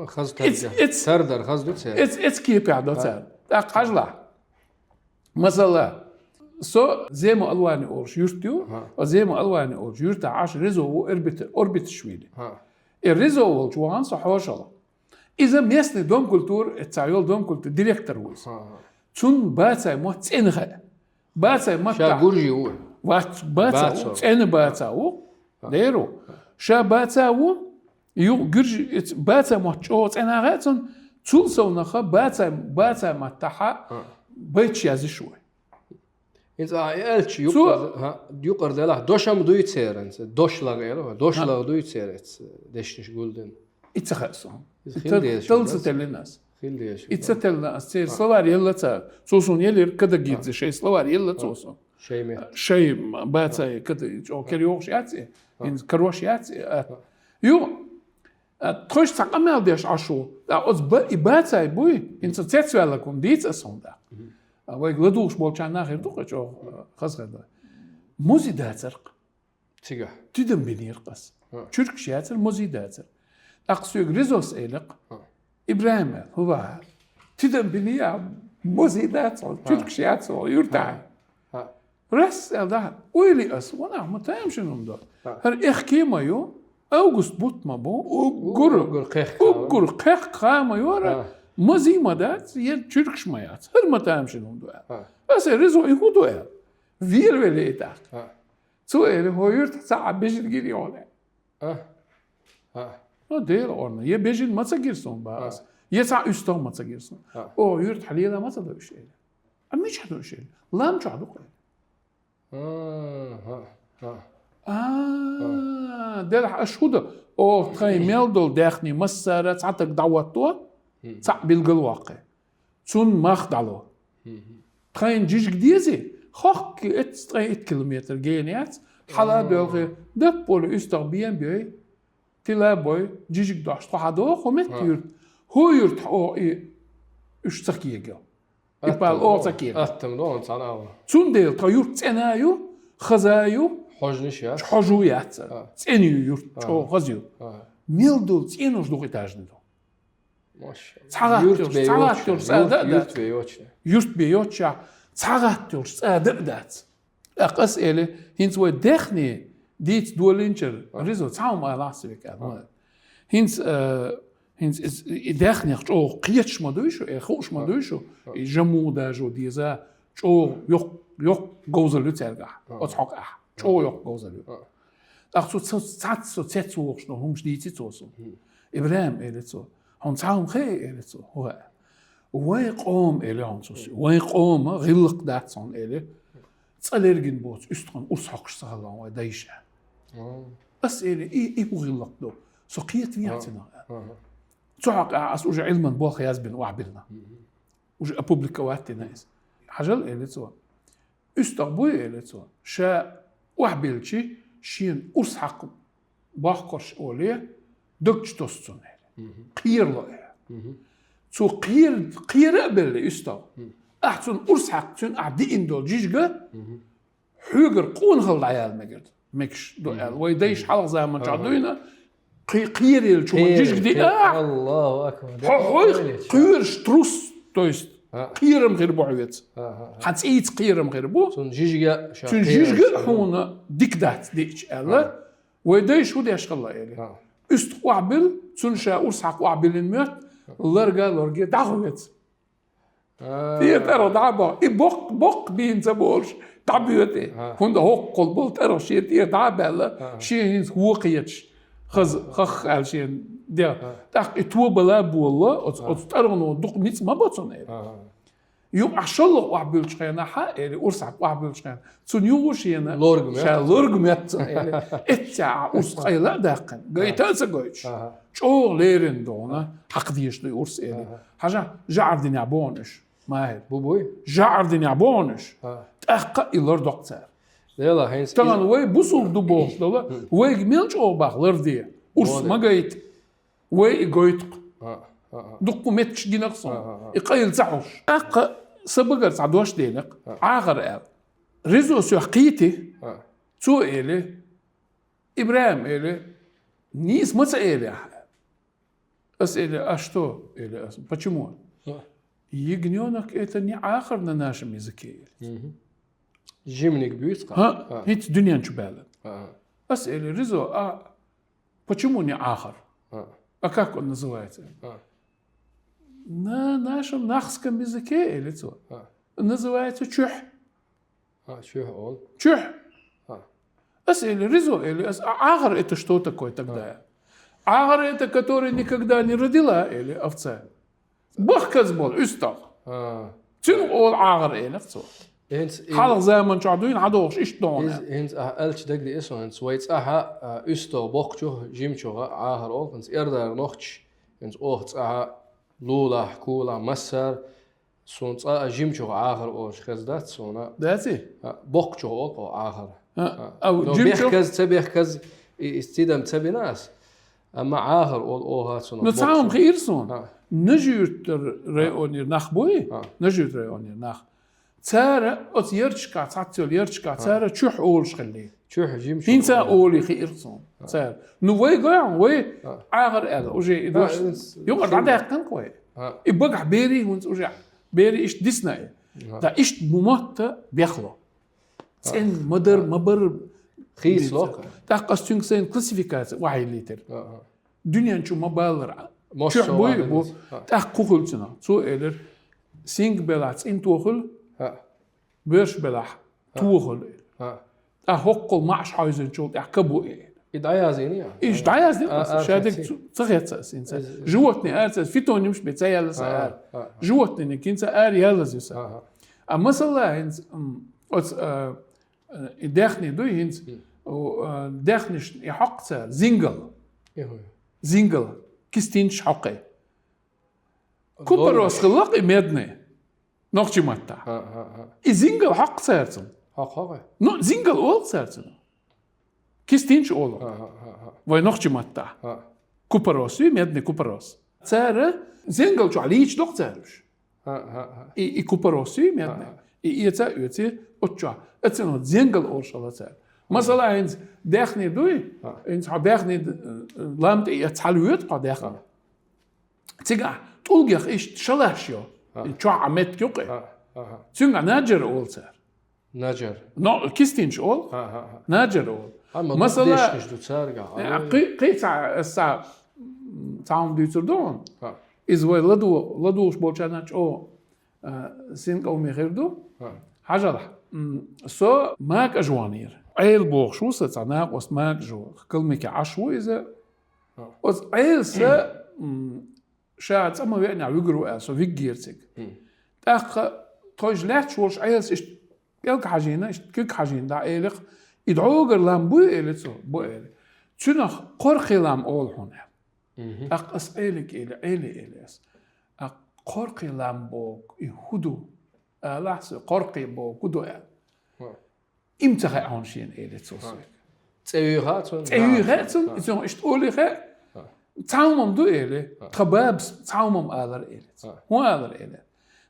خزت سردر خزت اتس كيب يا دوتر اقجلا مثلا زي ما الواني اورش يرتيو وزي ما الواني اورش يرتا 10 ريزو اوربت شويلي الريزو والجوان صحوشلا اذا ميسني دوم كولتور اتسايول دوم كولتور ديريكتور ويس تون باتاي مو تسنخه باتاي ما شا غورجي و وات باتاي تسن باتاي ديرو شا باتاي يو غورجي باتاي مو تشو تسنخه تون تولسو نخه باتاي ما تحا بيتش يازي شوي إذا ألش يقر ده دوشام دويت سيرنس دوش لاغيرو دوش لاغ دويت سيرنس دشنش جولدن إتخاسهم تلصت للناس إتستل الناس سير سلار يلا تا سوسون يلير كده جيت شيء سلار يلا سوسون شيء باتاي كده أو كريوش ياتي إن كروش ياتي يو تخش تقمل ديش عشو أز باتاي بوي إن تتسوى لكم ديت أصلا ده ويقلدوش بولشان ناخير دوقش أو خزغة ده موزي داترق تيجا تدم بنير قص ترك شياتر موزي داتر أقصيق ريزوس إلق إبراهيم هو تدم بنير موزي داتر ترك شياتر يرتع رس ده ويلي أس وانا متأمش نمدر هر إخكي مايو أوغست بوت ما بو أوغر قيق قام يورا موزي مدات يه ترك شمايات هر متأمش نمدر بس ريزو يهودو إيه فيل ولا إتاك سؤال هو يرتح ساعة بيجي تجيلي على دير أورنا يه بيجي ما تجيرسون بس يسعى أستوى ما تجيرسون أو يرتح ليه ما تدو شيء أمش حدو شيء لا مش حدو قيل دير أشهده أو تخي ميلدول داخني مسارة تعطيك دعوته تعب بالواقع تون ما خدعله تخي نجيش جديزي خاك ات كيلومتر جينيات حلا بيلغي دبول استغبيان بي تلا بوي جيجك داش تحدو خمت يرت هو يرت او اي اش تكيجا يبال او تكيجا اتم دون صناو تون ديل تا يرت تنايو خزايو حجنش يا حجويات تنيو يرت او خزيو ميلدول تينوش دو ايتاجن دو ماشي يرت بيوتشا تعرض صادقات أسئلة هنس ودخني ديت دولينشر ريزو تعاوم على حسابك هنس دخني أو قيتش ما دويشو خوش ما دويشو جمودة جو ديزا شو يق جوزلو ترجع أضحك شو يق جوزلو أخذ سات وقش نو همش ديتي توصل إبراهيم إلتو هون تعاوم خي إلتو هو ويقوم إلي هونسوسي ويقوم غلق داتسون إلي تسأليرجن بوت أستخن أصحقش سهلان ودايشة بس إلي إيه غلق دو سقيت فياتنا تحق أس وجه علما بوخ يزبن وعبلنا وجه أبوبليكوات ناس حجل إلي تو أستقبوي إلي تو شا وعبلشي شين أصحق باخقش أولي دكتش توستون إلي قير له تو قير قبل يستو أحسن أرسحق تون أعدين دول جيجا حجر قون خل عيال مجد مكش دول ويديش حلق زي ما جادوينا قير يلشون جيجا دي الله أكبر قير شتروس تويست قيرم غير بعويت حتى إيت قيرم غير بو تون جيجا هون ديك دات ديك الله ويديش ودي أشغل يعني است وعبل تون شا أرسحق وعبل الموت لرجع دعوت تير ترى دعبا بق بين زبورش تعبيتي هوندا هوق قلبل ترى شيء تير دعبا شيء هو قيتش خخ على شيء ده تاخ اتو بلا بولا ترى دق نيت ما بتصن يوم عشلو وعبل شخينا حائل ورسع وعبل شخينا تنيو شينا لورغم يعني اتشع ورسع لا داقن قيتاس قيتش شو ليرن دونا حق ديش لي ورس يعني حاجه جعر دي نعبونش ما هي بوبوي جعر دي نعبونش تاق إلر دكتور يلا هينس طبعا وي بوسو دو بوس دولا وي ميلش او باغ لردي ورس ما قيت وي قيت دقو متش دي نقصون يقيل تعوش اق سبقر تعدوش دينك عاغر ال ريزو سوحقيتي تو إلي إبراهيم إلي نيس متى إلي أسئلة أشتو إلي почему ягненок это не آخر на нашем языке جيمنيك بيوت ها هيت دنيا نشبالة أسئلة ريزو почему не آخر а как он называется на нашем нахском языке или то называется чух чух أسئلة رизо или агар это что такое тогда агар это который никогда не родила или овца бахказ бол üstad تين أول агар или то حال زمان شعدوين عدوش إيش دون هنس ألش دقدي إسمه هنس ويتس üstad بخشوا جيمشوا عاهر أول هنس إردار نختش هنس أوهت لولا كولا مسر سون جيمشو آخر أو شخص سونا داتي بوكشو أو آخر أو جيمشو بيحكز استيدم تبي ناس أما آخر أو هات سونا نتعاهم خير سون نجيت رأونير نخ بوي نجيت رأونير نخ تارة أت يرشكا تعطيل يرشكا تارة شح أولش خليه شح جيمشو إنت أولي خير سون تارة نوي قاعد وي آخر ألا وجي إدوش يوم الرعدة كان كوي يبقى بيري وانت وجع بيري إيش ديسنا دا إيش ممات بيخلو سين مدر مبر خيس لوك دا قصتين سين كلاسيفيكات واحد ليتر دنيا نشوف مبالر شو بوي بو دا كوخلتنا سو إلر سينك بلاتس إن توخل بيرش بلاح توخل دا هقل معش حايزن شو دا كبو إيه إدعاء زينية إيش دعاء زينية شادك صغيرت إنسان جوتني أرت في توني مش بتسيا لسا جوتني كنت أري هلا زي سا أما صلا هنس داخني دوي هنس داخنش يحق سا زينجل كستينش حقي كوبروس خلق إمدني نقطة متى زينجل حق سارتن حق نو زينجل أول سارتن كيستينش أولا وينخش متى كوبروسي ميدني كوبروس سارة زينجل شو عليش دق سارش إي كوبروسي ميدني إي يتي أتشا أتسنو زينجل أورش الله سار مثلا إنس داخني دوي إنس داخني لامت يتحلويت داخني تيجا تقولك إيش شلاشيو شو عمت يوقي تيجا ناجر أول سار ناجر نو كيستينش أول ناجر أول مثلا قيت الساعة تعاون ديتردون إذا لدوش بولشاناتش أو سينك أو ميخيردو حاجة سو ماك أجوانير عيل بوغ شو ستعناق وست ماك جو كلمك عشو إذا وست عيل سا شاعت أما ويعني عويقرو أسو فيقيرتك تاق توج لحت شوش عيل إشت يلك حاجينا إشت كيك حاجين دا عيلك يدعوغر لام بو إليتو بو إلي تنخ قرقي لام أول هنا أق أسألك إلي إليس أق قرقي لام بوك يهودو لحظة قرقي بوك ودو إل إمتى خي عونشين إليتو تأيوغاتون إذن إشت أولي خي تعاومم دو إلي تخبابس تعاومم آذر إليتو هو آذر إلي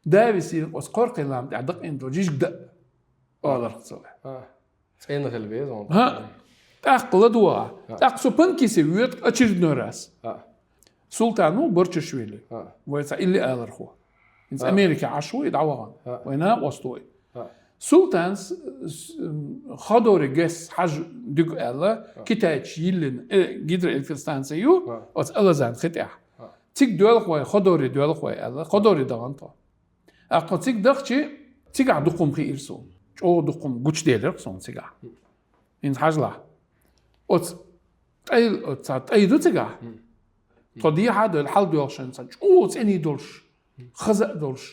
داوي سيرك وس قرقي لام تعدق إندو جيش قدأ آذر خصوح إن غلبي زون ها تأقل دوا تأقل بنكي سويت أشير نوراس سلطانو برششويلي ويسا إلي آذر خو إنس أمريكا عشوي دعوان وينا وسطوي سلطانس خدوري جس حاج دق ألا كتاج يلن جدر الفلسطينيو وس ألا زان ختح تيك دول خوي خدوري دول خوي ألا خدوري دغنطا Aqotik daqchi tiga duqum khirso. O duqum güç deler son tiga. In hajla. Ot aydu tiga. Todi hada الحل دوشن صج او تاني دولش خزق دولش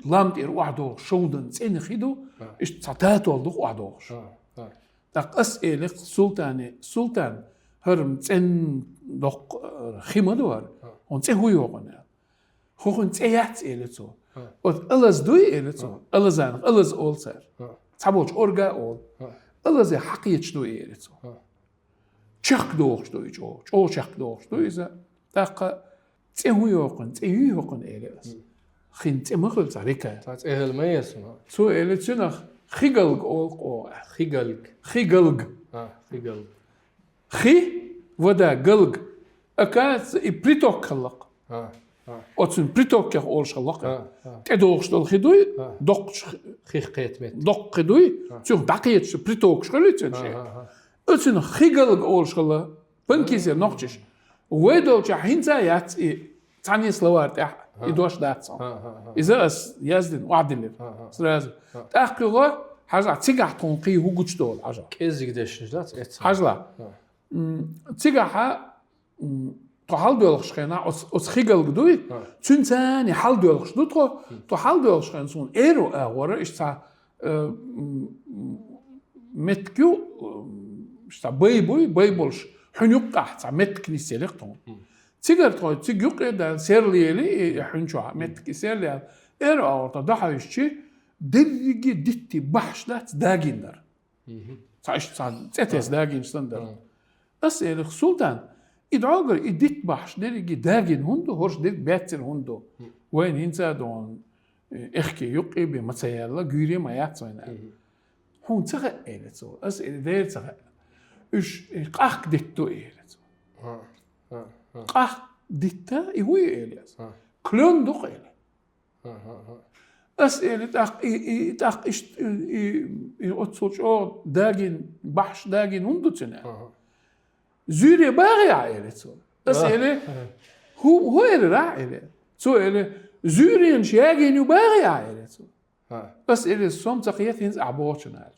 لامت وحده شودن تاني خيدو اش تاتات والدو وحدوش دق اسئله سلطان هرم تن دق خيمه دور اون تي هو يوقنا هوخن تيات اليتو ot alles doe اليتو alles zijn alles olser taboch orga ol alles حقيقه doe اليتو Çak doğuştu o çak doğuştu ise dakika tsehu yokun eles. Xin tsemagul zarika. Tas ehelmeyesin ha. So eletsina khigalg o Khigalg. khigalg. Ha, khigalg. Khi vada galg akas ipritok khalq. Ha. Otsun pritok ya olşalq. Te doğuştu khidoy doq Khikh qetmet. doq khidoy. Çok daqiyet pritok şqalitsen şey. Ötün khigalg olşqala bankise noqchish. Wedolcha hinza yat tani slovart idosh datsa. İza yazdin wa'dilir. Sraz. Taqqiga haja tigah tonqi huguç dol haja. Kezig deşnijlat et. Hajla. Tigaha hal dolxshkhena os khigalg doy. Tüntani hal dolxshdu to hal dolxshkhen son ero agora ishta metkü işte baybolş hünüqqa ta metkniselik ton. Tigar toy tigüq eda serliyeli hünço metkiseli er orta daha işçi dergi ditti başlat daginler. Sa zetes dagin standar. Asel sultan idroger idit baş dergi dagin hundu hoş der beter hundu. Wen hinza don احكي يقي بمسيالا غيري ما ياتسوين هون تغا ايلتو اس دير تغا اش قاق ديتو ايلتو قاق ديتا هو ايلت كلون دو قيل اس ايلت اق اش اوتسوچ او داغين بحش داغين هوندوتنا زوري باغي ايلتو اس ايلي هو ايلرا ايلت سو ايلي زورين شاغين يباغي ايلتو بس إلى الصوم تقيت هنز أعبوتشنا.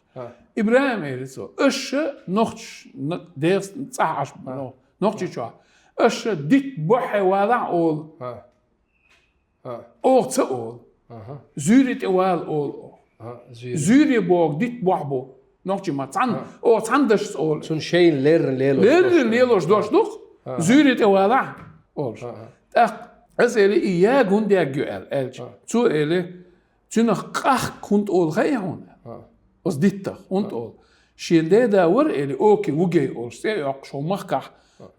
إبراهيم إلى الصوم. إيش نقش ديرس صحش نقش شو. إيش ديت بحي وضع أول. أول تقول. زوريت أول أول. زوري بوق ديت بحبو. نقش ما تان أو تاندش أول. سون شيء ليرلوش دوش دوخ. زوريت أول أول. أسألي إياه جندي أجوال ألج. شو إلى Tuna qaq kunt ol khayhon. Os ditta kunt ol. Shilde da war eli oki wugay ol. Ste yaqsho maqqa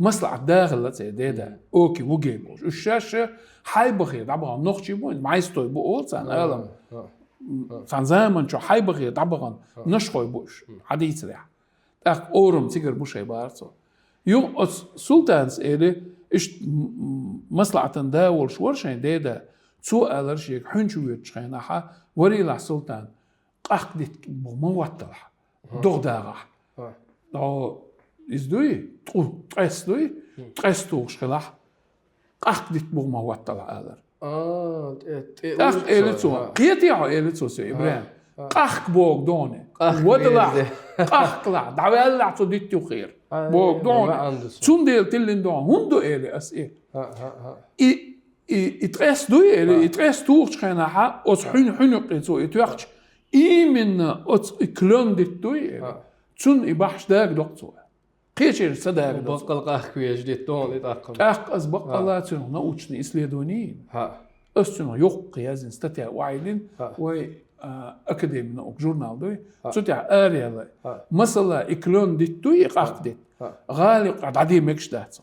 مصلحة داخل تيدا اوكي وجي بوش الشاشة حي بخير طبعا نقشي بوين مايستوي بقول سان ألم سان زمان شو حي بخير طبعا نشخوي بوش حديث ريح أخ أورم تيجر بوش عبارته يوم سلطانس إلي إيش مصلحة داول شو ورشين ديدا تو ألرشيك حنشو يتشخينها وري لا سلطان قاقدت بموتلح دغداغح إزدوي تقسدوي تقسدوش خلاح قاقدت بموتلح ألر أخ إلتو قيتيعو إلتو سي إبراهيم قاق بوغ دوني ودلع قاق طلع دعوي ألع تديتيو خير بوغ دوني تون ديل تلين دون هندو إلي أسئل يتقسدوي إلي يتقسدوش خيناها أس حنقيتو يتوقش إيمن أس كلون ديتوي تون يبحش داك دكتور قيشير صدق بقل قاق كويش ديتون يتاقم قاق أس بقلا تنو نوچني إسليدونين أستنو يوق يازن استطيع وعيدين وي أكاديمي نوك جورنال دوي تستطيع آريا مثلا إكلون ديتوي قاق ديت غالي قاعد عدي مكش داتو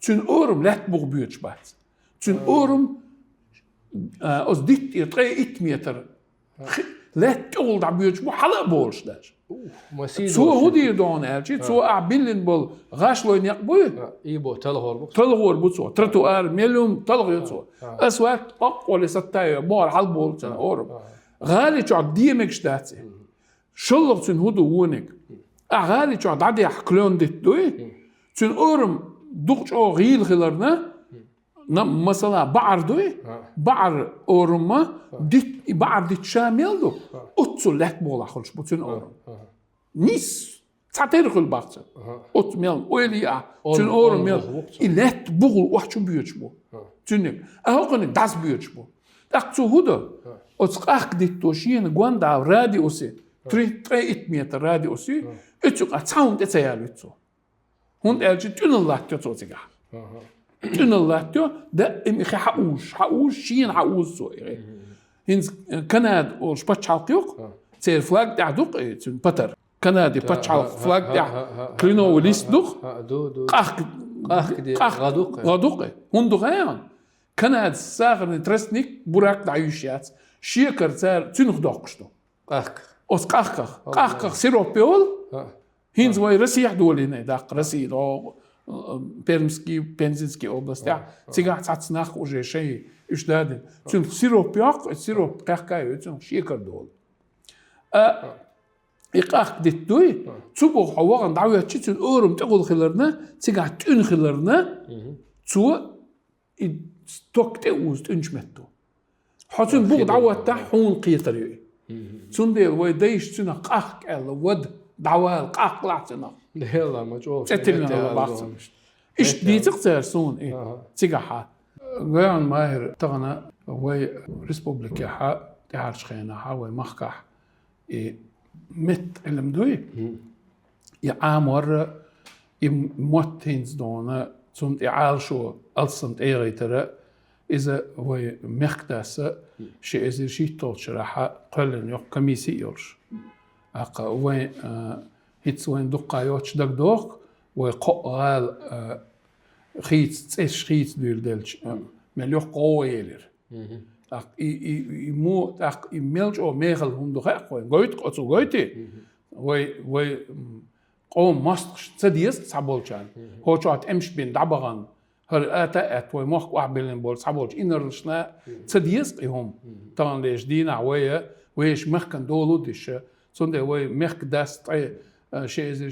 تون أورم لات بوغ بيوتش بات تون أورم أس ديت يطري 8 متر لات تقول دع بيوتش بو حلق بولش داش سو هودي دون أرجي سو أعبلن بول غاشلوين يقبوي إيبو تلغور بوتسو ترتو آر مليون تلغور يتسو أسوات أقوى لستايا بور حل بول تن أورم غالي شو عدي مكش داتي شلغ تن هودو وونك غالي شو عدي حكلون ديت دوي تن أورم دوغش أو غيل خلرنا مثلا بعردوي بعر أورما ديت بعر ديت شاملدو أتصلت بولا خلش بتون أورم نيس تعترف البعض أتمل ويليا تون أورم مل إلت بقول واحد شو بيجبو تونم أهوكن داس بيجبو أكتو هذا أتقاك ديت توشين قوان دا رادي أوسي 3 متر رادي أوسي أتوقع تعاون تسيالوتو هون أجي تون الله تتوتيجا تون الله تو ده إمخي حقوش شين حقوش سو هنز كندا أو شبتش عالقيوق تير فلاج تاع دوق تون باتر كندا باتش عال فلاج تاع كلينو وليس دوق قاخ غادوق هون دوغيان كندا ساغر نترسنيك براك دعيوشيات شيكر تار تون خدوقشتو أوس قاخ سيروبيول هنز واي رسيح دولينا داق رسي دو Пермский, Пензенский область, сега цацнах уже шей ишдаден. Цун сироп кахкай, цун шикар дол. إقاق دتوي تبغى حوارن دعوة تشتون أورم تقول خلرنا تيجا تون خلرنا تو توك تأوز تنجمتو حتون بوق دعوة تحون قيتري تون ديل ويديش تون قاق على ود دعوة قاق لعتنا يلا ما جوف تتلنا بعض إيش دي تقدر سون إيه تيجا ح غير ماهر تغنى وي ريسبوبليكا ح تعرش خينا ح وي مخكح إيه مت المدوي يعامر يموتينز دونا زوند يعالشو ألسنت إيريتر إذا هو مختاس شيء إذا شيء توشرح قلنا يق كميسي يورش أق وين هيتس وين دقة يوتش دق دوق ويقال خيت إيش خيت ديلش مليح قويلر أق يمو أق يملج أو ميغل هم دقة وين قويت قصو قويتي وي قوم ماستش تديس صابولشان هو شو أمش بين دعبغان هر أتأت ومخ وعبلن بول صابولش إنرشنا تديس هم طبعا ليش دينا عوية ويش مخكن دولو ديش صندق وي مخك داس طي شيء زي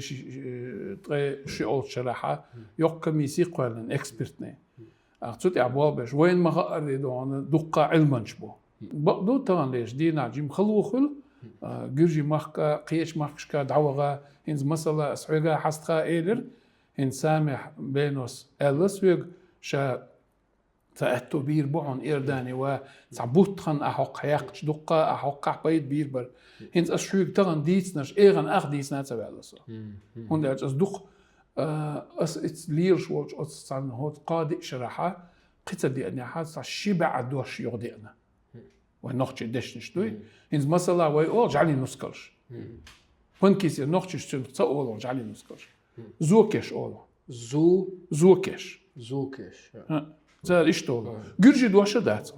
شيء أول شرحة يوقع ميسي قالن إكسبرتني أقصد أبواب بش وين ما قرر دون دقة علما شبه دو طبعا ليش دينا جيم خلوخل جرجي مخك قيش مخشكا دعوغا هنز مثلا سعيغا حستخا إيلر هن سامح بينوس ألس ويغ شا تأتو بير بوعن إيرداني وتعبوت خان أحوق حياقش دقا أحوق بيت بير بر هنز أشويغ تغن ديتناش إيغن أخ ديتنا تبالسو هن دعج أصدق أس ليرش ووش أصدقان هوت قادئ شرحة قطة دي أني حاسة شبع دوش يغدئنا ونوخش دشنش دوي هنز مثلا ويقول جعلي نسكرش هن كيسي نوخش تقول جعلي نسكرش زوكش أولا زوكش زال إيش تقول جرجي دوشة دات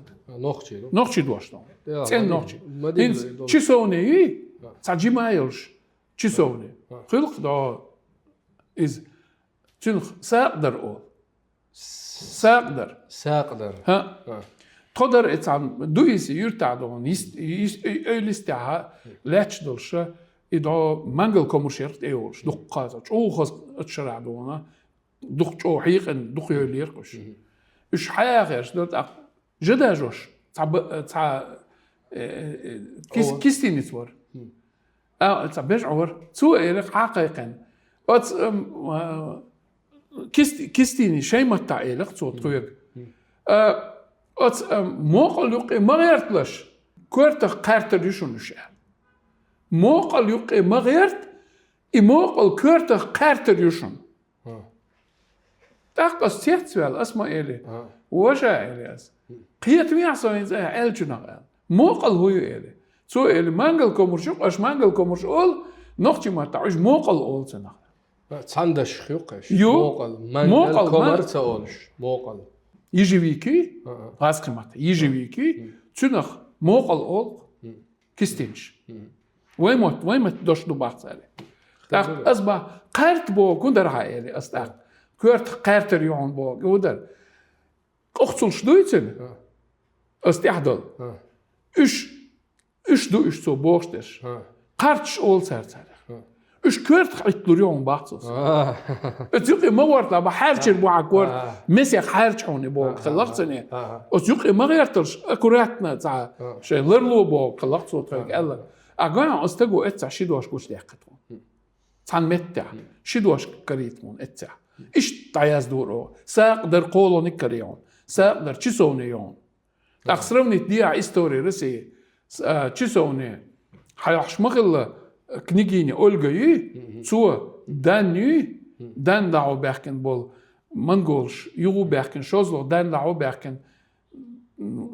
نوخشي دوشة تين نوخشي هنز تشيسوني تعجي ما يلش تشيسوني خلق دا إز تنخ ساقدر أول ساقدر ها قدر اتعم دويس يرتع دون يستعها لاتش دولشة إذا مانجل كومرشيرت إيوش دقات أو خاص أتشرع دونا دق أو حيقن دق يليرقش إيش حياغش دوت جدا جوش تع كيستين يتور تبيش عور سوء إلك حقيقا كيستيني شيء ما تعيلق صوت قويك موقع يقي ما غيرتلش كورت قارت يشون الشهر موقع يقي ما غيرت موقع كورت قارت يشون تاقص تيحتوال اسمه إلي وجا إلي أس قيت ميعصوين زيها ألجنا موقع هو إلي سو إلي مانجل كومرشوق أش مانجل كومرشوق نوختي ما تعيش موقع أول سنة تساندش خيوقش موقع كومرت أولش موقع يجي ويكي غاز قيمته يجي ويكي تنخ موقع أول كستينش وين دوش دو بعض عليه أصبح قارت بو كندر عائلي أصدق كورت قارت ريون بو كودر أختصل شدويتن أستحضل إيش دو إيش سو بوشتش قارتش أول سرتر إيش كورت إتلوريون باخصوص أتيقي ما ورت لما حارش بوع كورت مسيح حارش حوني بو خلقتني أتيقي ما غيرتش كوراتنا تاع شيء لرلو بو خلقت صوت هيك الله أجانا أستجو إتسع شيدوش كوش دقتهم تان متع شيدوش كريتمون إتسع إيش تعياز دورو ساق در قولو نكريون ساق در تشيسونيون أخسروني تديع إستوري رسي تشيسوني حيحش مغل كنيجيني أولجي تو داني دان دعو بيحكن بول منقولش يغو بيحكن شوزلو دان دعو بيحكن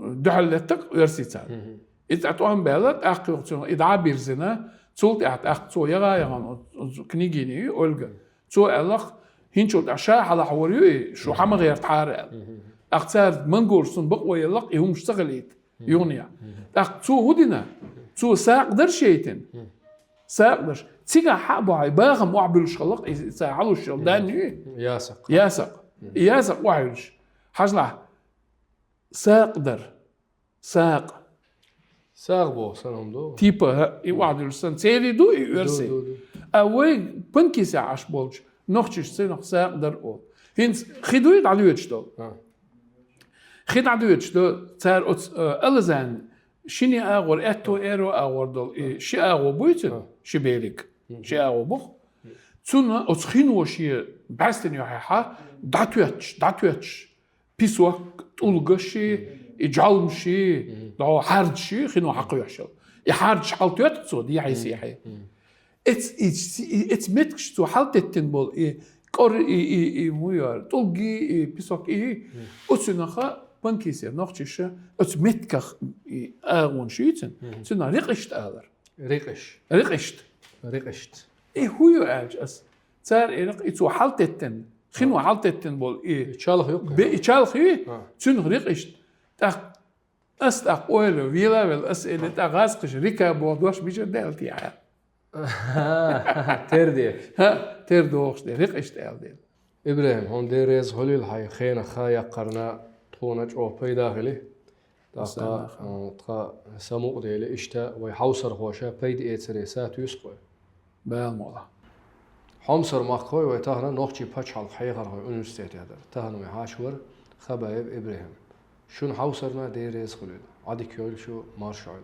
دحلتك يرسيتان إذا أتوهم بالك أخيرتون إذا عبيرزنا تولت أخ تو يغا كنيجيني أولجا تو ألخ هنشوت أشاء على حوريو شو حما غير تحارق أختار منقولش بقوى يلق يهم اشتغليت يونيا أخ تو هدنا تو ساق در شيتن ساقدرش تيجا حقبو عباغم وعبلوش خلق يساعدوا الشلداني ياسق وعيش حجلا ساقدر ساق بو سنهم دو تيبا يوعدوا السن سيري دو يرسي اوي بنكي ساعش بولش نوختش سنخ ساقدر او هنس خدويت عدويتش دو خد عدويتش دو تار ألزان شيني أغور أتو إيرو أغور دول شي أغور بويتن شي بيلك شي أغور بخ تسونا أتخين وشي بعستن يحيحا دعتويتش بيسوا تولغشي إجعلمشي دعو حاردشي خينو حقو يحشل يحاردش حالتويت تسو دي حيسيحي it's متكش تو حالتتن بول كور مويار تولغي بيسوك أتسونا بنكيسير نوختش أتمتكخ أغون شيتن سنا ريقشت أغر ريقشت هو يعج أس تار إيرق إتو حالتتن خنو حالتتن بول إتشالخ يوك إتشالخ سنا ريقشت تاخ أستاق أويلو فيلا بالأسئلة تاغاسقش ريكا بودوش بيجر دالتي عا تردوش دي ريقشت أغدي إبراهيم هون ديريز هوليل هاي خينا خايا قرنا تونج أو بيداخلي تقا سموق ديلي إشتا ويحوصر خوشا بيد إيتسريسات يسقوي بالموضة حمصر مخوي ويتهنا نوخشي باتش حلق حيغر هاي أونستيتي هذا تهنا ويحاشور خبايب إبراهيم شون حوصرنا ديريز خلود عادي كيول شو مارشال